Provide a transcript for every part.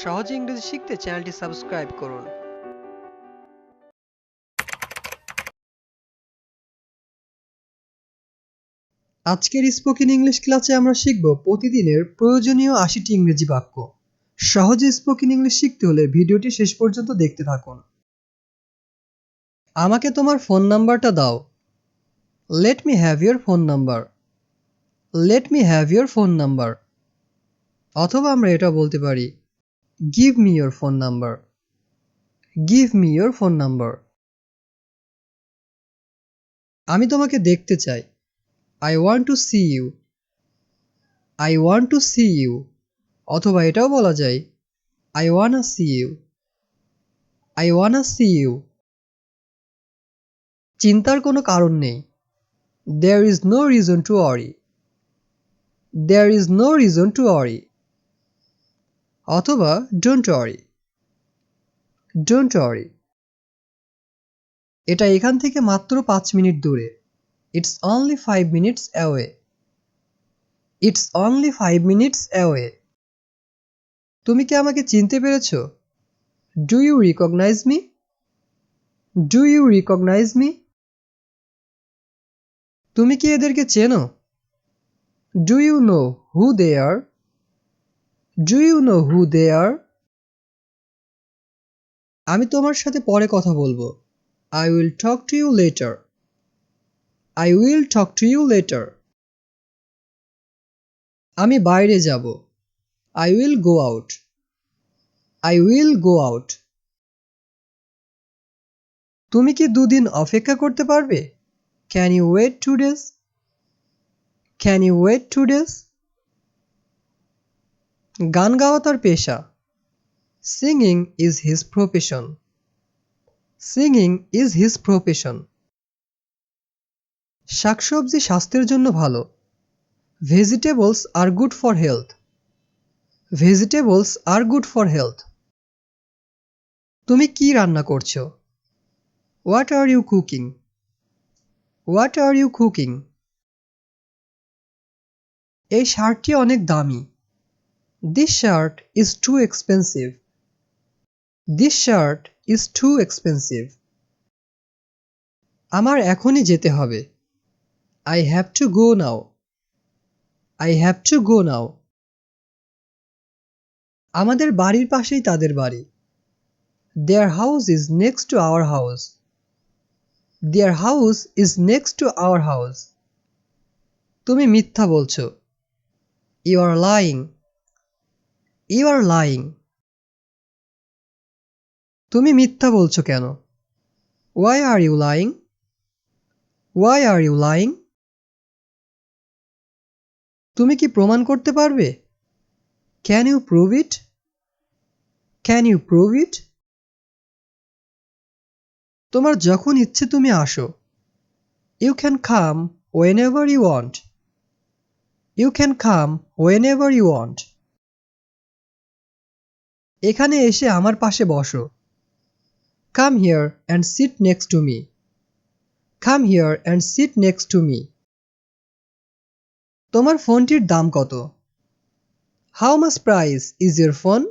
সহজে ইংরেজি শিখতে চ্যানেলটি সাবস্ক্রাইব করুন। আজকের স্পোকেন ইংলিশ ক্লাসে আমরা শিখব প্রতিদিনের প্রয়োজনীয় ৮০টি ইংরেজি বাক্য। সহজে স্পোকেন ইংলিশ শিখতে হলে ভিডিওটি শেষ পর্যন্ত দেখতে থাকুন। আমাকে তোমার ফোন নাম্বারটা দাও। Let me have your phone number. Let me have your phone number. অথবা আমরা এটা বলতে পারি give me your phone number. Give me your phone number. আমি তোমাকে দেখতে চাই। I want to see you. I want to see you. অথবা এটাও বলা যায় I wanna see you. I wanna see you. চিন্তার কোনো কারণ নেই। There is no reason to worry. There is no reason to worry. অথবা don't worry. Don't worry. এটা এখান থেকে মাত্র 5 মিনিট দূরে। It's only 5 minutes away. It's only 5 minutes away. তুমি কি আমাকে চিনতে পেরেছো? Do you recognize me? Do you recognize me? তুমি কি এদেরকে চেনো? Do you know who they are? Do you know who they are? আমি তোমার সাথে পরে কথা বলবো। I will talk to you later. I will talk to you later. আমি বাইরে যাব। I will go out. I will go out. তুমি কি 2 দিন অপেক্ষা করতে পারবে? Can you wait 2 days? Can you wait 2 days? গান গাওয়া তার পেশা। Singing is his profession. Singing is his profession. শাকসবজি স্বাস্থ্যের জন্য ভালো। Vegetables are good for health. Vegetables are good for health. তুমি কি রান্না করছো? What are you cooking? What are you cooking? এই শার্টটি অনেক দামি। This shirt is too expensive. This shirt is too expensive. আমার এখনই যেতে হবে। I have to go now. I have to go now. আমাদের বাড়ির পাশেই তাদের বাড়ি। Their house is next to our house. Their house is next to our house. তুমি মিথ্যা বলছো। You are lying. You are lying. তুমি মিথ্যা বলছো কেন? Why are you lying? Why are you lying? তুমি কি প্রমাণ করতে পারবে? Can you prove it? Can you prove it? তোমার যখন ইচ্ছে তুমি আসো। You can come whenever you want. You can come whenever you want. এখানে এসে আমার পাশে বসো। Come here and sit next to me. Come here and sit next to me. তোমার ফোনটির দাম কত? How much price is your phone?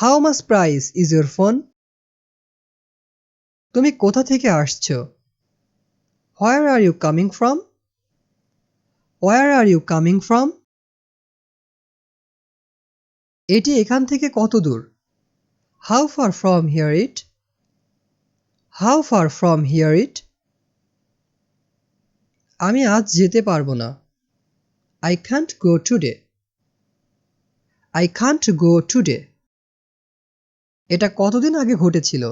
How much price is your phone? তুমি কোথা থেকে আসছো? Where are you coming from? Where are you coming from? এটি এখান থেকে কত দূর? How far from here it? How far from here it? আমি আজ যেতে পারবো না। I can't go today. I can't go today. এটা কতদিন আগে ঘটেছিল?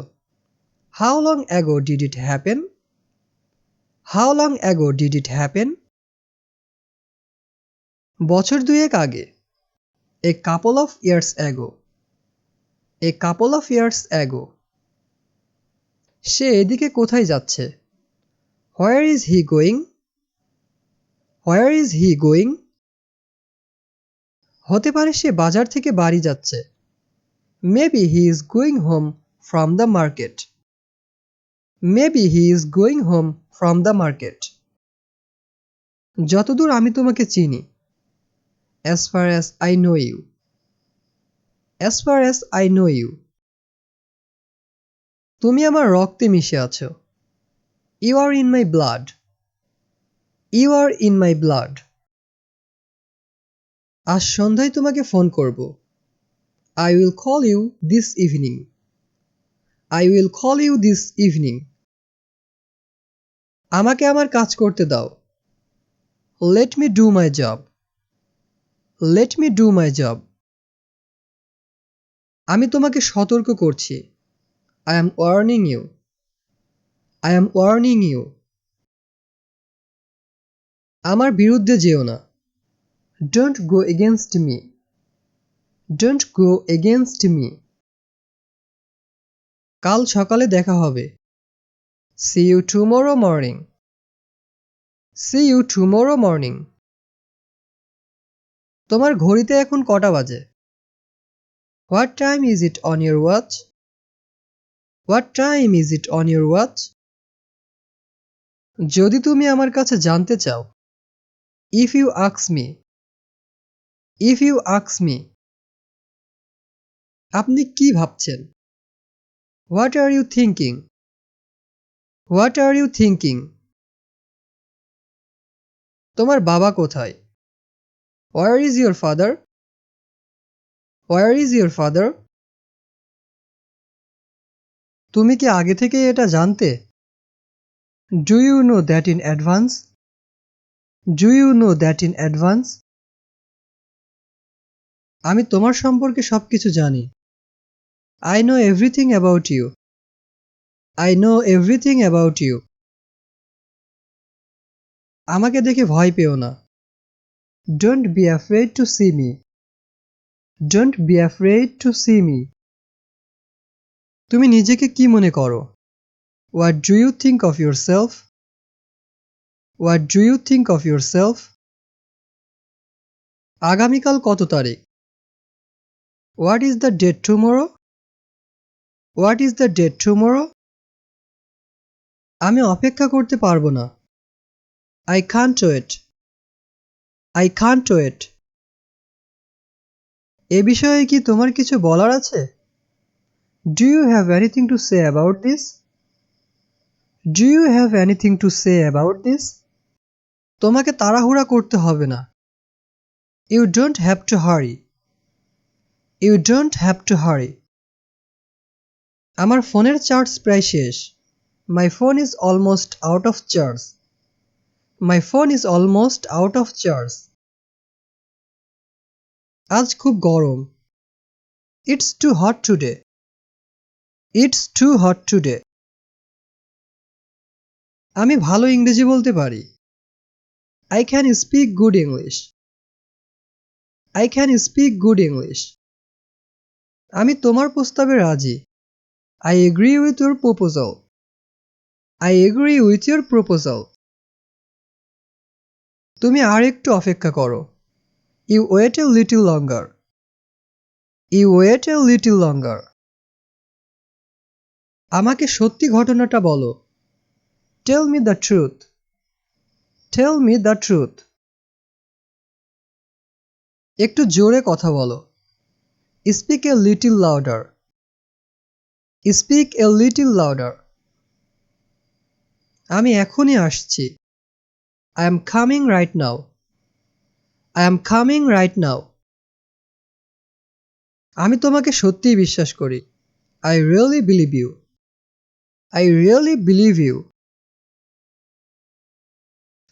How long ago did it happen? How long ago did it happen? বছর দুয়েক আগে। A couple of years ago. A couple of years ago. সে এদিকে কোথায় যাচ্ছে? Where is he going? Where is he going? হতে পারে সে বাজার থেকে বাড়ি যাচ্ছে। Maybe he is going home from the market. Maybe he is going home from the market. যতদূর আমি তোমাকে চিনি। As far as I know you. As far as I know you. তুমি আমার রক্তে মিশে আছো। You are in my blood. You are in my blood. আজ সন্ধ্যায় তোমাকে ফোন করব। I will call you this evening. I will call you this evening. আমাকে আমার কাজ করতে দাও। Let me do my job. Let me do my job. আমি তোমাকে সতর্ক করছি। I am warning you. I am warning you. আমার বিরুদ্ধে যেও না। Don't go against me. Don't go against me. কাল সকালে দেখা হবে। See you tomorrow morning. See you tomorrow morning. তোমার ঘড়িতে এখন কটা বাজে? What time is it on your watch? What time is it on your watch? যদি তুমি আমার কাছে জানতে চাও। If you ask me. If you ask me. আপনি কি ভাবছেন? What are you thinking? What are you thinking? তোমার বাবা কোথায়? Where is your father? Where is your father? তুমি কি আগে থেকে এটা জানতে? Do you know that in advance? Do you know that in advance? আমি তোমার সম্পর্কে সবকিছু জানি। I know everything about you. I know everything about you. আমাকে দেখে ভয় পেও না। Don't be afraid to see me. Don't be afraid to see me. তুমি নিজেকে কি মনে করো? What do you think of yourself? What do you think of yourself? আগামীকাল কত তারিখ? What is the date tomorrow? What is the date tomorrow? আমি অপেক্ষা করতে পারবো না। I can't wait. I can't wait. এ বিষয়ে কি তোমার কিছু বলার আছে? Do you have anything to say about this? Do you have anything to say about this? তোমাকে তাড়াহুড়া করতে হবে না। You don't have to hurry. You don't have to hurry. আমার ফোনের চার্জ প্রায় শেষ। My phone is almost out of charge. My phone is almost out of charge. আজ খুব গরম। It's too hot today. It's too hot today. আমি ভালো ইংরেজি বলতে পারি। I can speak good English. I can speak good English. আমি তোমার প্রস্তাবে রাজি। I agree with your proposal. I agree with your proposal. তুমি আর একটু অপেক্ষা করো। You wait a little longer. You wait a little longer. আমাকে সত্যি ঘটনাটা বলো। Tell me the truth. Tell me the truth. একটু জোরে কথা বলো। Speak a little louder. Speak a little louder. আমি এখনই আসছি। I am coming right now. I am coming right now. আমি তোমাকে সত্যিই বিশ্বাস করি। I really believe you. I really believe you.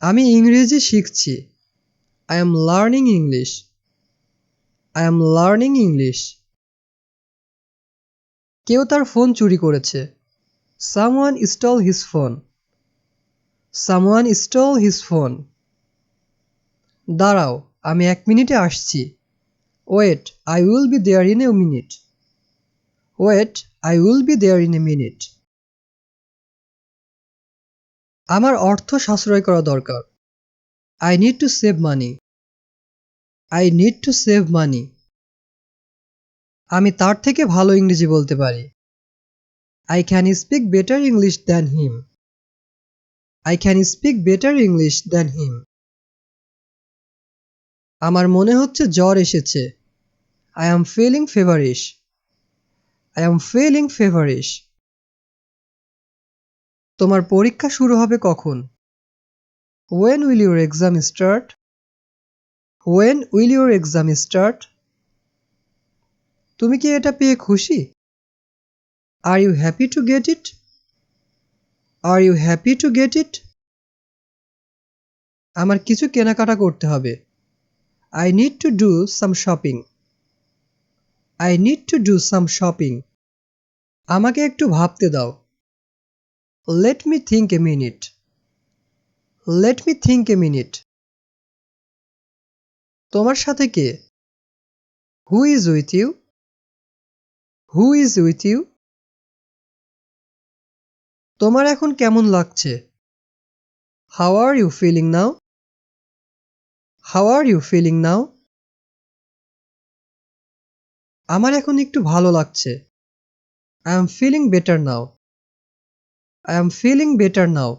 আমি ইংরেজি শিখছি। I am learning English. I am learning English. কেউ তার ফোন চুরি করেছে। Someone stole his phone. Someone stole his phone. দাঁড়াও, আমি 1 মিনিটে আসছি। Wait, I will be there in a minute. Wait, I will be there in a minute. আমার অর্থ সাশ্রয় করা দরকার। I need to save money. I need to save money. আমি তার থেকে ভালো ইংরেজি বলতে পারি। I can speak better English than him. I can speak better English than him. আমার মনে হচ্ছে জ্বর এসেছে। I am feeling feverish. I am feeling feverish. তোমার পরীক্ষা শুরু হবে কখন? When will your exam start? When will your exam start? তুমি কি এটা পেয়ে খুশি? Are you happy to get it? Are you happy to get it? আমার কিছু কেনাকাটা করতে হবে। I need to do some shopping. I need to do some shopping. আমাকে একটু ভাবতে দাও। Let me think a minute. Let me think a minute. তোমার সাথে কে? Who is with you? Who is with you? তোমার এখন কেমন লাগছে? How are you feeling now? How are you feeling now? আমার এখন একটু ভালো লাগছে। I am feeling better now. I am feeling better now.